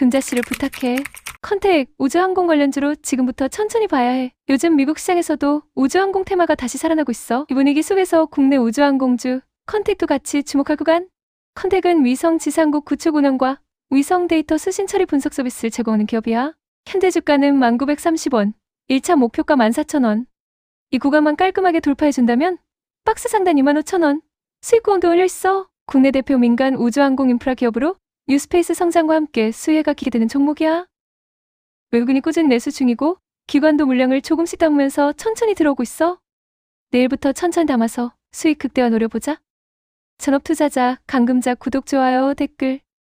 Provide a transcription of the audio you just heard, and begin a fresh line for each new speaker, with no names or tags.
금자씨를 부탁해. 컨택, 우주항공 관련주로 지금부터 천천히 봐야 해. 요즘 미국 시장에서도 우주항공 테마가 다시 살아나고 있어. 이 분위기 속에서 국내 우주항공주 컨택도 같이 주목할 구간. 컨택은 위성 지상국 구축 운영과 위성 데이터 수신 처리 분석 서비스를 제공하는 기업이야. 현재 주가는 1930원, 1차 목표가 14,000원. 이 구간만 깔끔하게 돌파해준다면 박스 상단 25,000원, 수익권도 올려있어. 국내 대표 민간 우주항공 인프라 기업으로 뉴스페이스 성장과 함께 수혜가 기대되는 종목이야. 외국인이 꾸준히 매수 중이고 기관도 물량을 조금씩 담으면서 천천히 들어오고 있어. 내일부터 천천히 담아서 수익 극대화 노려보자. 전업투자자, 강금자 구독, 좋아요, 댓글